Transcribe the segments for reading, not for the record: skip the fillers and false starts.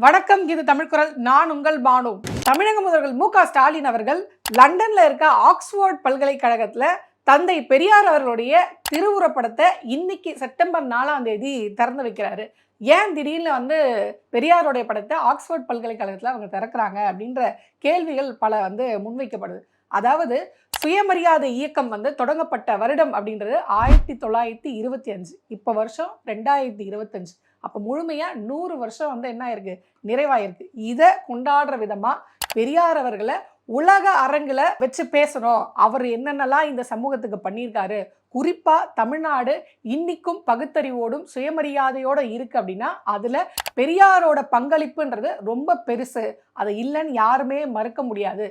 வணக்கம், இது தமிழ் குரல். நான் உங்கள் பானு. தமிழக முதல்வர் மு.க.ஸ்டாலின் அவர்கள் லண்டன்ல இருக்க ஆக்ஸ்போர்ட் பல்கலைக்கழகத்துல தந்தை பெரியார் அவர்களுடைய திருவுருவப்படத்தை இன்னைக்கு செப்டம்பர் 4ஆம் தேதி திறந்து வைக்கிறாரு. ஏன் திடீர்னு பெரியாருடைய படத்தை ஆக்ஸ்போர்ட் பல்கலைக்கழகத்துல அவங்க திறக்கிறாங்க அப்படின்ற கேள்விகள் பல முன்வைக்கப்படுது. அதாவது சுயமரியாதை இயக்கம் தொடங்கப்பட்ட வருடம் அப்படின்றது 1925. இப்போ வருஷம் 2025. அப்போ முழுமையா 100 வருஷம் என்ன ஆயிருக்கு, நிறைவாயிருக்கு. இதை கொண்டாடுற விதமா பெரியார் அவர்களை உலக அரங்குல வச்சு பேசணும். அவர் என்னென்னலாம் இந்த சமூகத்துக்கு பண்ணியிருக்காரு, குறிப்பா தமிழ்நாடு இன்னைக்கும் பகுத்தறிவோடும் சுயமரியாதையோட இருக்கு அப்படின்னா அதுல பெரியாரோட பங்களிப்புன்றது ரொம்ப பெருசு. அதை இல்லைன்னு யாருமே மறுக்க முடியாது.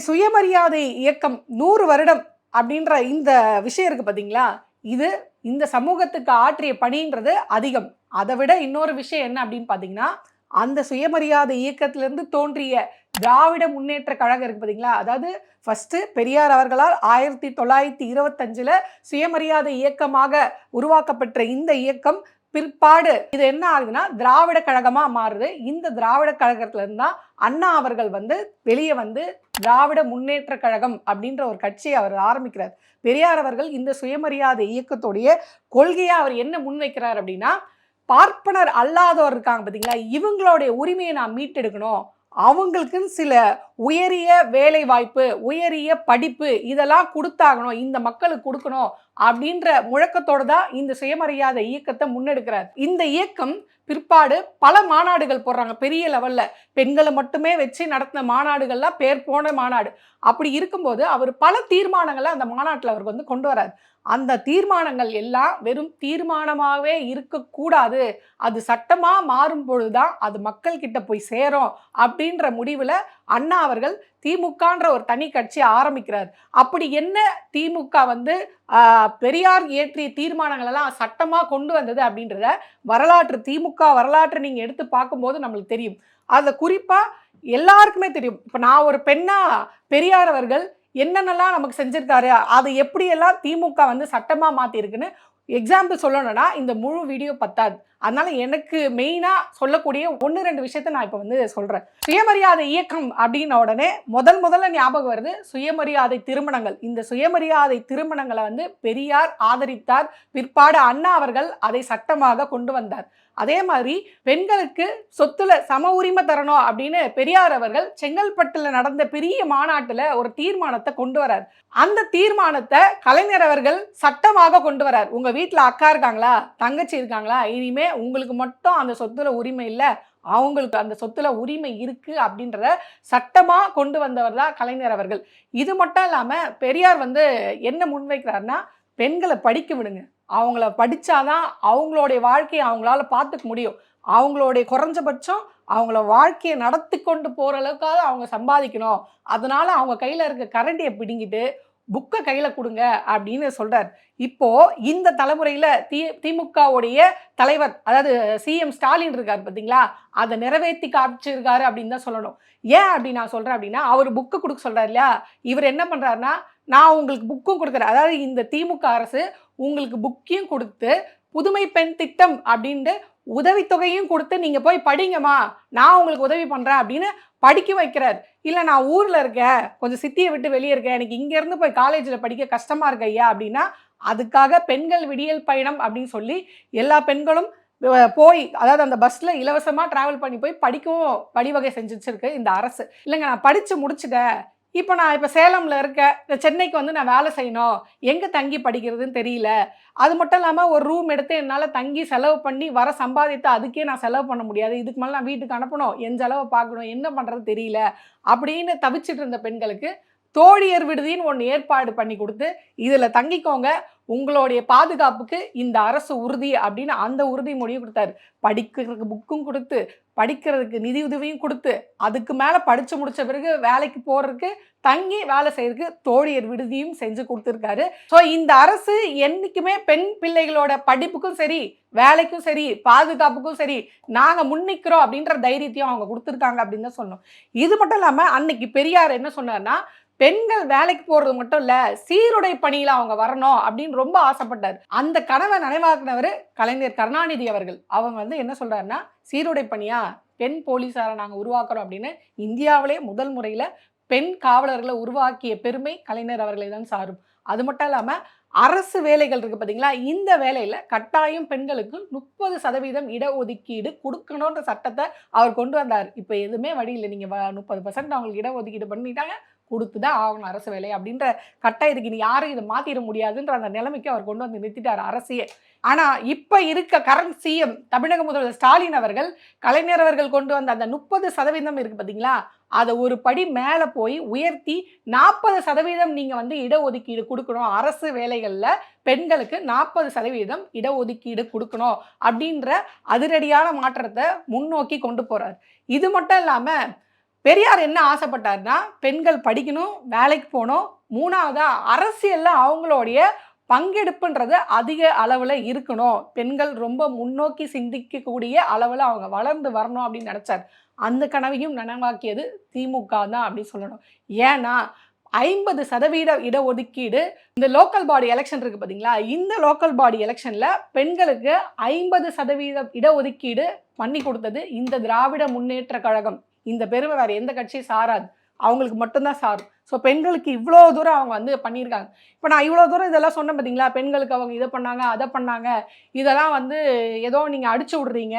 சுயமரியாதை இயக்கம் 100 வருடம் அப்படின்ற இந்த விஷயம் இருக்கு பாத்தீங்களா, இது இந்த சமூகத்துக்கு ஆற்றிய பணின்றது அதிகம். அதை விட இன்னொரு விஷயம் என்ன அப்படின்னு பாத்தீங்கன்னா, அந்த சுயமரியாதை இயக்கத்திலிருந்து தோன்றிய திராவிட முன்னேற்ற கழகம் இருக்கு பாத்தீங்களா, அதாவது ஃபர்ஸ்ட் பெரியார் அவர்களால் 1925ல சுயமரியாதை இயக்கமாக உருவாக்கப்பட்ட இந்த இயக்கம் பிற்பாடு இது என்ன ஆகுதுன்னா திராவிட கழகமா மாறுது. இந்த திராவிட கழகத்துல இருந்தா அண்ணா அவர்கள் வெளியே திராவிட முன்னேற்ற கழகம் அப்படின்ற ஒரு கட்சியை அவர் ஆரம்பிக்கிறார். பெரியார் அவர்கள் இந்த சுயமரியாதை இயக்கத்துடைய கொள்கையை அவர் என்ன முன்வைக்கிறார் அப்படின்னா, பார்ப்பனர் அல்லாதவர் இருக்காங்க பார்த்தீங்களா, இவங்களுடைய உரிமையை நான் மீட்டெடுக்கணும், அவங்களுக்குன்னு சில உயரிய வேலை வாய்ப்பு, உயரிய படிப்பு இதெல்லாம் கொடுத்தாகணும், இந்த மக்களுக்கு கொடுக்கணும் அப்படின்ற முழக்கத்தோடு தான் இந்த சுயமரியாதை இயக்கத்தை முன்னெடுக்கிறார். இந்த இயக்கம் பிற்பாடு பல மாநாடுகள் போடுறாங்க பெரிய லெவல்ல. பெண்களை மட்டுமே வச்சு நடத்தின மாநாடுகள்லாம் பேர் போன மாநாடு. அப்படி இருக்கும்போது அவர் பல தீர்மானங்களை அந்த மாநாட்டில் அவர் கொண்டு வரார். அந்த தீர்மானங்கள் எல்லாம் வெறும் தீர்மானமாகவே இருக்கக்கூடாது, அது சட்டமாக மாறும் பொழுதுதான் அது மக்கள் கிட்ட போய் சேரும் அப்படின்ற முடிவில் அண்ணா அவர்கள் திமுகன்ற ஒரு தனி கட்சி ஆரம்பிக்கிறார். அப்படி என்ன திமுக பெரியார் இயற்றிய தீர்மானங்கள் எல்லாம் சட்டமா கொண்டு வந்தது அப்படின்றத வரலாற்று, திமுக வரலாற்றை நீங்க எடுத்து பார்க்கும்போது நம்மளுக்கு தெரியும். அதுல குறிப்பா எல்லாருக்குமே தெரியும். இப்ப நான் ஒரு பெண்ணா பெரியார் அவர்கள் என்னென்னலாம் நமக்கு செஞ்சிருக்காரு, அது எப்படியெல்லாம் திமுக சட்டமா மாத்திருக்குன்னு எக்ஸாம்பிள் சொல்லணும்னா இந்த முழு வீடியோ பத்தாது. அதனால எனக்கு மெயினா சொல்லக்கூடிய 1-2 விஷயத்த நான் இப்ப சொல்றேன். சுயமரியாதை இயக்கம் அப்படின்ன உடனே முதல்ல ஞாபகம் வருது சுயமரியாதை திருமணங்கள். இந்த சுயமரியாதை திருமணங்களை பெரியார் ஆதரித்தார். பிற்பாடு அண்ணா அவர்கள் அதை சட்டமாக கொண்டு வந்தார். அதே மாதிரி பெண்களுக்கு சொத்துல சம உரிமை தரணும் அப்படின்னு பெரியார் அவர்கள் செங்கல்பட்டுல நடந்த பெரிய மாநாட்டுல ஒரு தீர்மானத்தை கொண்டு வரார். அந்த தீர்மானத்தை கலைஞர் அவர்கள் சட்டமாக கொண்டு வரார். உங்க வீட்டுல அக்கா இருக்காங்களா, தங்கச்சி இருக்காங்களா, இனிமே உங்களுக்கு மட்டும் அந்த சொத்துல உரிமை இல்லை, அவங்களுக்கு அந்த சொத்துல உரிமை இருக்கு அப்படின்றத சட்டமா கொண்டு வந்தவர் தான் கலைஞர் அவர்கள். இது மட்டும் இல்லாம பெரியார் என்ன முன்வைக்கிறாருன்னா, பெண்களை படிக்க விடுங்க, அவங்கள படிச்சாதான் அவங்களுடைய வாழ்க்கையை அவங்களால பார்த்துக்க முடியும், அவங்களுடைய குறைஞ்சபட்சம் அவங்கள வாழ்க்கையை நடத்தி கொண்டு போற அளவுக்காக அவங்க சம்பாதிக்கணும், அதனால அவங்க கையில இருக்க கரண்டியை பிடுங்கிட்டு புக்கை கையில கொடுங்க அப்படின்னு சொல்றார். இப்போ இந்த தலைமுறையில திமுகவுடைய தலைவர், அதாவது சிஎம் ஸ்டாலின் இருக்காரு பார்த்தீங்களா, அதை நிறைவேற்றி காமிச்சிருக்காரு அப்படின்னு தான் சொல்லணும். ஏன் அப்படி நான் சொல்றேன் அப்படின்னா, அவர் புக்கு கொடுக்க சொல்றாரு இல்லையா, இவர் என்ன பண்றாருன்னா, நான் உங்களுக்கு புக்கும் கொடுக்குறேன், அதாவது இந்த திமுக அரசு உங்களுக்கு புக்கையும் கொடுத்து புதுமை பெண் திட்டம் அப்படின்ட்டு உதவித்தொகையும் கொடுத்து நீங்க போய் படிங்கம்மா, நான் உங்களுக்கு உதவி பண்றேன் அப்படின்னு படிக்க வைக்கிறார். இல்லை நான் ஊரில் இருக்கேன், கொஞ்சம் சிட்டியை விட்டு வெளியே இருக்கேன், எனக்கு இங்கேருந்து போய் காலேஜில் படிக்க கஷ்டமாக இருக்கு ஐயா அப்படின்னா, அதுக்காக பெண்கள் விடியல் பயணம் அப்படின்னு சொல்லி எல்லா பெண்களும் போய், அதாவது அந்த பஸ்ஸில் இலவசமாக ட்ராவல் பண்ணி போய் படிக்கவும் வழிவகை செஞ்சு வச்சிருக்கு இந்த அரசு. இல்லைங்க நான் படித்து முடிச்சுட்டேன், இப்போ சேலமில் இருக்க, சென்னைக்கு நான் வேலை செய்யணும், எங்கே தங்கி படிக்கிறதுன்னு தெரியல, அது மட்டும் இல்லாமல் ஒரு ரூம் எடுத்து என்னால் தங்கி செலவு பண்ணி வர சம்பாதித்து அதுக்கே நான் செலவு பண்ண முடியாது, இதுக்கு மேலே நான் வீட்டுக்கு அனுப்பணும், என் செலவை பார்க்கணும், என்ன பண்ணுறது தெரியல அப்படின்னு தவிச்சிட்டு இருந்த பெண்களுக்கு தோழியர் விடுதின்னு ஒன்று ஏற்பாடு பண்ணி கொடுத்து, இதில் தங்கிக்கோங்க, உங்களுடைய பாதுகாப்புக்கு இந்த அரசு உறுதி அப்படின்னு அந்த உறுதிமொழியும் கொடுத்தாரு. படிக்கிறதுக்கு புக்கும் கொடுத்து, படிக்கிறதுக்கு நிதி உதவியும் கொடுத்து, அதுக்கு மேலே படித்து முடித்த பிறகு வேலைக்கு போகிறதுக்கு, தங்கி வேலை செய்யறதுக்கு தோழியர் விடுதியும் செஞ்சு கொடுத்துருக்காரு. ஸோ இந்த அரசு என்றைக்குமே பெண் பிள்ளைகளோட படிப்புக்கும் சரி, வேலைக்கும் சரி, பாதுகாப்புக்கும் சரி நாங்கள் முன்னிக்கிறோம் அப்படின்ற தைரியத்தையும் அவங்க கொடுத்துருக்காங்க அப்படின்னு தான் சொன்னோம். இது மட்டும் இல்லாமல் அன்னைக்கு பெரியார் என்ன சொன்னார்னா, பெண்கள் வேலைக்கு போறது மட்டும் இல்ல, சீருடை பணியில அவங்க வரணும் அப்படின்னு ரொம்ப ஆசைப்பட்டார். அந்த கனவை நினைவாக்குனவர் கலைஞர் கருணாநிதி அவர்கள். அவங்க என்ன சொல்றாருன்னா, சீருடை பணியா, பெண் போலீஸாரை நாங்கள் உருவாக்குறோம் அப்படின்னு இந்தியாவிலே முதல் முறையில் பெண் காவலர்களை உருவாக்கிய பெருமை கலைஞர் அவர்களை தான் சாரும். அது மட்டும் இல்லாமல் அரசு வேலைகள் இருக்குது பார்த்தீங்களா, இந்த வேலையில் கட்டாயம் பெண்களுக்கு 30% இடஒதுக்கீடு கொடுக்கணுன்ற சட்டத்தை அவர் கொண்டு வந்தார். இப்போ எதுவுமே வழி இல்லை, நீங்கள் 30% அவங்களுக்கு இடஒதுக்கீடு பண்ணிட்டாங்க, கொடுத்து தான் ஆகணும் அரசு வேலை அப்படின்ற கட்டாயத்துக்கு இனி யாரும் இதை மாற்றிட முடியாதுன்ற அந்த நிலைமைக்கு அவர் கொண்டு வந்து நிறுத்திட்டார் அரசையே. ஆனால் இப்போ இருக்க கரண்ட் சிஎம் தமிழக முதல்வர் ஸ்டாலின் அவர்கள் கலைஞர் அவர்கள் கொண்டு வந்த அந்த 30% இருக்குது பார்த்தீங்களா, அதை ஒரு படி மேலே போய் உயர்த்தி 40% நீங்கள் வந்து இடஒதுக்கீடு கொடுக்கணும், அரசு வேலைகளில் பெண்களுக்கு 40% இடஒதுக்கீடு கொடுக்கணும் அப்படின்ற அதிரடியான மாற்றத்தை முன்னோக்கி கொண்டு போகிறார். இது மட்டும் இல்லாமல் பெரியார் என்ன ஆசைப்பட்டார்னா, பெண்கள் படிக்கணும், வேலைக்கு போகணும், மூணாவதா அரசியலில் அவங்களுடைய பங்கெடுப்புன்றது அதிக அளவில் இருக்கணும், பெண்கள் ரொம்ப முன்னோக்கி சிந்திக்கக்கூடிய அளவில் அவங்க வளர்ந்து வரணும் அப்படின்னு நினச்சார். அந்த கனவையும் நனவாக்கியது திமுக தான் அப்படின்னு சொல்லணும். ஏன்னா 50% இடஒதுக்கீடு இந்த லோக்கல் பாடி எலெக்ஷன் இருக்குது பார்த்தீங்களா, இந்த லோக்கல் பாடி எலெக்ஷனில் பெண்களுக்கு 50% இடஒதுக்கீடு பண்ணி கொடுத்தது இந்த திராவிட முன்னேற்ற கழகம். இந்த பெருமை வேறு எந்த கட்சியும் சாராது, அவங்களுக்கு மட்டும்தான் சாரும். ஸோ பெண்களுக்கு இவ்வளோ தூரம் அவங்க வந்து பண்ணியிருக்காங்க. இப்போ நான் இவ்வளோ தூரம் இதெல்லாம் சொன்னேன் பார்த்தீங்களா, பெண்களுக்கு அவங்க இதை பண்ணாங்க அதை பண்ணாங்க, இதெல்லாம் வந்து ஏதோ நீங்கள் அடிச்சு விட்றீங்க,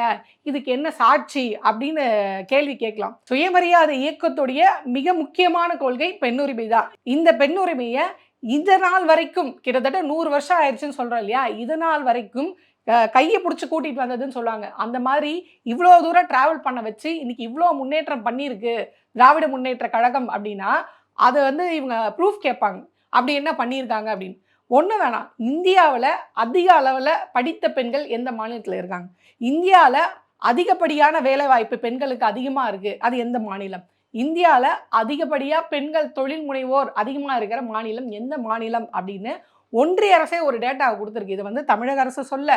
இதுக்கு என்ன சாட்சி அப்படின்னு கேள்வி கேட்கலாம். சுயமரியாதை இயக்கத்துடைய மிக முக்கியமான கொள்கை பெண்ணுரிமை தான். இந்த பெண்ணுரிமையை இந்த நாள் வரைக்கும் கிட்டத்தட்ட 100 வருஷம் ஆயிடுச்சுன்னு சொல்கிறோம் இல்லையா, இது நாள் வரைக்கும் கையை பிடிச்சி கூட்டிகிட்டு வந்ததுன்னு சொல்லுவாங்க. அந்த மாதிரி இவ்வளோ தூரம் ட்ராவல் பண்ண வச்சு இன்னைக்கு இவ்வளோ முன்னேற்றம் பண்ணியிருக்கு திராவிட முன்னேற்ற கழகம் அப்படின்னா அதை வந்து இவங்க ப்ரூஃப் கேட்பாங்க, அப்படி என்ன பண்ணியிருக்காங்க அப்படின்னு. ஒன்று வேணாம், இந்தியாவில் அதிக அளவில் படித்த பெண்கள் எந்த மாநிலத்தில் இருக்காங்க, இந்தியாவில் அதிகப்படியான வேலைவாய்ப்பு பெண்களுக்கு அதிகமாக இருக்குது, அது எந்த மாநிலம், இந்தியாவில் அதிகப்படியாக பெண்கள் தொழில் முனைவோர் அதிகமாக இருக்கிற மாநிலம் எந்த மாநிலம் அப்படின்னு ஒன்றிய அரசே ஒரு டேட்டாவை கொடுத்துருக்கு. இது வந்து தமிழக அரசு சொல்ல,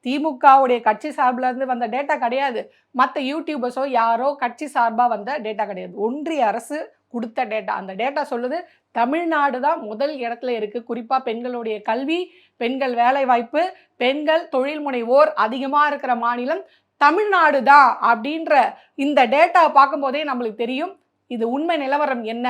திமுகவுடைய கட்சி சார்பில் இருந்து வந்த டேட்டா கிடையாது, மற்ற யூடியூபர்ஸோ யாரோ கட்சி சார்பாக வந்த டேட்டா கிடையாது, ஒன்றிய அரசு கொடுத்த டேட்டா. அந்த டேட்டா சொல்லுது தமிழ்நாடு தான் முதல் இடத்துல இருக்குது. குறிப்பாக பெண்களுடைய கல்வி, பெண்கள் வேலைவாய்ப்பு, பெண்கள் தொழில் முனைவோர் அதிகமாக இருக்கிற மாநிலம் தமிழ்நாடு தான் அப்படின்ற இந்த டேட்டா பார்க்கும்போதே நம்மளுக்கு தெரியும் இது உண்மை நிலவரம் என்ன.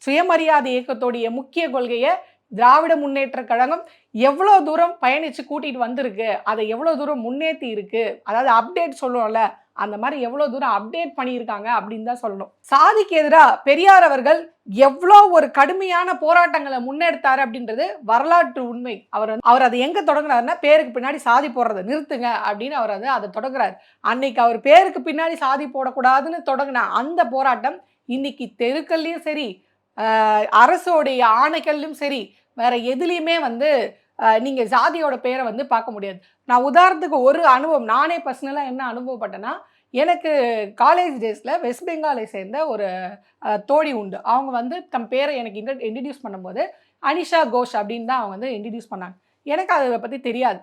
சுயமரியாதை இயக்கத்துடைய முக்கிய கொள்கையை திராவிட முன்னேற்ற கழகம் எவ்வளோ தூரம் பயணித்து கூட்டிகிட்டு வந்திருக்கு, அதை எவ்வளோ தூரம் முன்னேற்றி இருக்குது, அதாவது அப்டேட் சொல்லுவோம்ல, அந்த மாதிரி எவ்வளோ தூரம் அப்டேட் பண்ணியிருக்காங்க அப்படின்னு தான் சொல்லணும். சாதிக்கு எதிராக பெரியார் அவர்கள் எவ்வளோ ஒரு கடுமையான போராட்டங்களை முன்னெடுத்தார் அப்படின்றது வரலாற்று உண்மை. அவர் அதை எங்கே தொடங்குறாருன்னா, பேருக்கு பின்னாடி சாதி போடுறதை நிறுத்துங்க அப்படின்னு அவர் அதை தொடங்குறாரு. அன்னைக்கு அவர் பேருக்கு பின்னாடி சாதி போடக்கூடாதுன்னு தொடங்கின அந்த போராட்டம் இன்னைக்கு தெருக்கள்லையும் சரி, அரசோடைய ஆணைகள்லையும் சரி, வேற எதுலேயுமே வந்து நீங்கள் ஜாதியோட பேரை வந்து பார்க்க முடியாது. நான் உதாரணத்துக்கு ஒரு அனுபவம், நானே பர்சனலாக என்ன அனுபவப்பட்டேன்னா, எனக்கு காலேஜ் டேஸில் வெஸ்ட் பெங்காலை சேர்ந்த ஒரு தோழி உண்டு. அவங்க வந்து தம் பேரை எனக்கு இன்ட்ரடியூஸ் பண்ணும்போது அனிஷா கோஷ் அப்படின்னு தான் அவங்க வந்து இன்ட்ரடியூஸ் பண்ணாங்க. எனக்கு அதை பற்றி தெரியாது,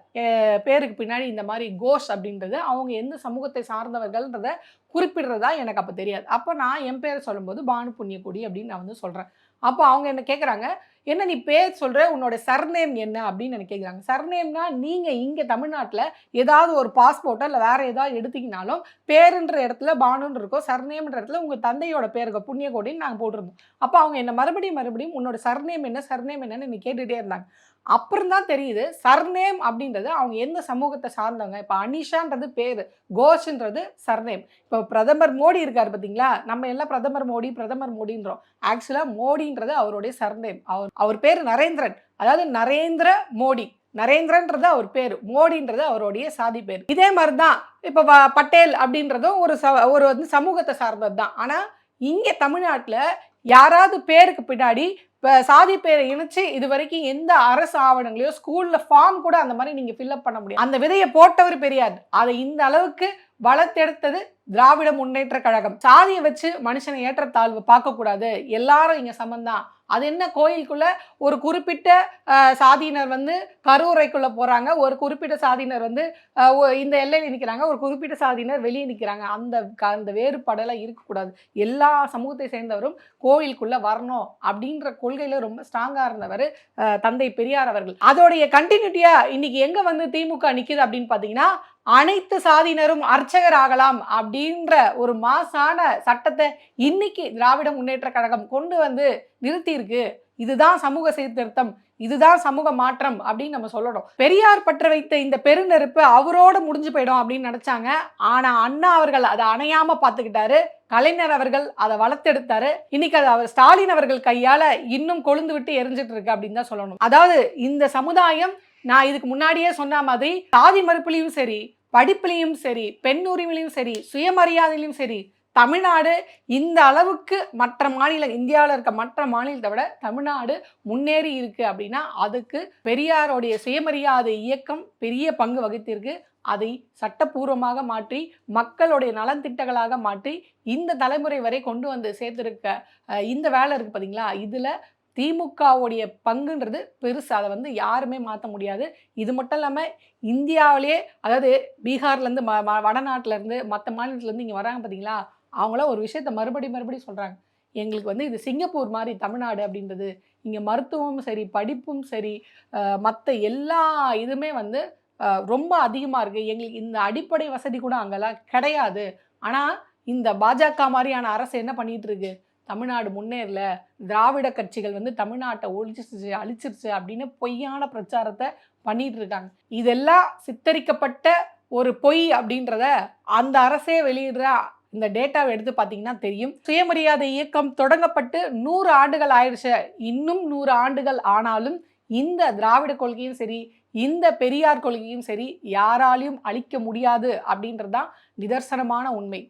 பேருக்கு பின்னாடி இந்த மாதிரி கோஷ் அப்படின்றது அவங்க எந்த சமூகத்தை சார்ந்தவர்கள்ன்றதை குறிப்பிடுறதா எனக்கு அப்போ தெரியாது. அப்போ நான் என் பேரை சொல்லும்போது பானு புண்ணியக்குடி அப்படின்னு நான் வந்து சொல்கிறேன். அப்போ அவங்க என்ன கேட்குறாங்க, என்ன நீ பேர் சொல்கிற, உன்னோட சர்நேம் என்ன அப்படின்னு எனக்கு கேட்குறாங்க. சர்நேம்னா நீங்கள் இங்கே தமிழ்நாட்டில் ஏதாவது ஒரு பாஸ்போர்ட்டோ இல்லை வேறு ஏதாவது எடுத்திங்கனாலும் பேருன்ற இடத்துல பானுன்னு இருக்கோ, சர்நேம்ன்ற இடத்துல உங்கள் தந்தையோட பேர் இருக்கோ, புண்ணியக்கோடின்னு நாங்கள் போட்டிருந்தோம். அப்போ அவங்க என்ன மறுபடியும் உன்னோட சர்நேம் என்னன்னு என்னை கேட்டுகிட்டே இருந்தாங்க. அப்புறம் தான் தெரியுது சர்நேம் அப்படின்றது அவங்க எந்த சமூகத்தை சார்ந்தவங்க. இப்போ அனிஷான்றது பேர், கோஷ்ன்றது சர்நேம். இப்போ பிரதமர் மோடி இருக்கார் பார்த்தீங்களா, நம்ம எல்லாம் பிரதமர் மோடின்றோம். ஆக்சுவலாக மோடின்றது அவருடைய சர்நேம். அவர் பேர் நரேந்திரன், அதாவது நரேந்திர மோடி. நரேந்திரன்றது அவர் பேர், மோடின்றது அவருடைய சாதி பேர். இதே மாதிரி தான் இப்போ பட்டேல் அப்படின்றதும் ஒரு வந்து சமூகத்தை சார்ந்தது தான். ஆனால் இங்கே தமிழ்நாட்டில் யாராவது பேருக்கு பின்னாடி இப்போ சாதி பேரை இணைச்சு இது வரைக்கும் எந்த அரசு ஆவணங்களையோ ஸ்கூலில் ஃபார்ம் கூட அந்த மாதிரி நீங்கள் ஃபில்அப் பண்ண முடியும். அந்த விதையை போட்டவர் பெரியார். அதை இந்த அளவுக்கு வளர்த்தெடுத்தது திராவிட முன்னேற்ற கழகம். சாதியை வச்சு மனுஷனை ஏற்றத்தாழ்வு பார்க்கக்கூடாது, எல்லாரும் இங்கே சமந்தான். அது என்ன, கோயிலுக்குள்ள ஒரு குறிப்பிட்ட சாதியினர் வந்து கருவறைக்குள்ள போறாங்க, ஒரு குறிப்பிட்ட சாதியினர் வந்து இந்த எல்லையில் நிற்கிறாங்க, ஒரு குறிப்பிட்ட சாதியினர் வெளியே நிற்கிறாங்க. அந்த வேறுபாடெல்லாம் இருக்கக்கூடாது, எல்லா சமூகத்தை சேர்ந்தவரும் கோயிலுக்குள்ள வரணும் அப்படின்ற கொள்கையில ரொம்ப ஸ்ட்ராங்கா இருந்தவர் தந்தை பெரியார் அவர்கள். அதோடைய கண்டினியூட்டியா இன்னைக்கு எங்க வந்து திமுக நிக்குது அப்படின்னு பாத்தீங்கன்னா, அனைத்து சாதியினரும் அர்ச்சகர் ஆகலாம் அப்படின்ற ஒரு மாசான சட்டத்தை இன்னைக்கு திராவிட முன்னேற்ற கழகம் கொண்டு வந்து நிறுத்தி இருக்கு. இதுதான் சமூக சீர்திருத்தம், இதுதான் சமூக மாற்றம் அப்படின்னு நம்ம சொல்லணும். பெரியார் பற்ற வைத்த இந்த பெருநெருப்பு அவரோட முடிஞ்சு போயிடும் அப்படின்னு நினைச்சாங்க. ஆனா அண்ணா அவர்கள் அதை அணையாம பாத்துக்கிட்டாரு. கலைஞர் அவர்கள் அதை வளர்த்தெடுத்தாரு. இன்னைக்கு அது அவர் ஸ்டாலின் அவர்கள் கையால இன்னும் கொழுந்து விட்டு எரிஞ்சிட்டு இருக்கு அப்படின்னு தான் சொல்லணும். அதாவது இந்த சமுதாயம், நான் இதுக்கு முன்னாடியே சொன்ன மாதிரி, சாதி மறுப்புலையும் சரி, படிப்புலையும் சரி, பெண் உரிமையிலையும் சரி, சுயமரியாதையிலும் சரி, தமிழ்நாடு இந்த அளவுக்கு மற்ற மாநிலம், இந்தியாவில் இருக்க மற்ற மாநிலத்தை விட தமிழ்நாடு முன்னேறி இருக்கு அப்படின்னா அதுக்கு பெரியாருடைய சுயமரியாதை இயக்கம் பெரிய பங்கு வகித்திருக்கு. அதை சட்டப்பூர்வமாக மாற்றி மக்களுடைய நலத்திட்டங்களாக மாற்றி இந்த தலைமுறை வரை கொண்டு வந்து சேர்த்திருக்க இந்த வேலை இருக்கு பார்த்தீங்களா, இதுல திமுகவுடைய பங்குன்றது பெருசு. அதை வந்து யாருமே மாற்ற முடியாது. இது மட்டும் இல்லாமல் இந்தியாவிலே, அதாவது பீகார்லேருந்து வடநாட்டிலேருந்து மற்ற மாநிலத்திலேருந்து இங்கே வராங்க பார்த்தீங்களா, அவங்களாம் ஒரு விஷயத்த மறுபடியும் சொல்கிறாங்க. எங்களுக்கு வந்து இது சிங்கப்பூர் மாதிரி தமிழ்நாடு அப்படின்றது. இங்கே மருத்துவமும் சரி, படிப்பும் சரி, மற்ற எல்லா இதுவுமே வந்து ரொம்ப அதிகமாக இருக்குது. எங்களுக்கு இந்த அடிப்படை வசதி கூட அங்கெல்லாம் கிடையாது. ஆனால் இந்த பாஜக மாதிரியான அரசு என்ன பண்ணிட்டு இருக்கு, தமிழ்நாடு முன்னேறல, திராவிட கட்சிகள் வந்து தமிழ்நாட்டை ஒழிச்சிருச்சு, அழிச்சிருச்சு அப்படின்னு பொய்யான பிரச்சாரத்தை பண்ணிட்டு இருக்காங்க. இதெல்லாம் சித்தரிக்கப்பட்ட ஒரு பொய் அப்படின்றத அந்த அரசே வெளியிடுற இந்த டேட்டாவை எடுத்து பார்த்தீங்கன்னா தெரியும். சுயமரியாதை இயக்கம் தொடங்கப்பட்டு 100 ஆண்டுகள் ஆயிடுச்சு. இன்னும் 100 ஆண்டுகள் ஆனாலும் இந்த திராவிட கொள்கையும் சரி, இந்த பெரியார் கொள்கையும் சரி யாராலையும் அழிக்க முடியாது அப்படின்றது தான் நிதர்சனமான உண்மை.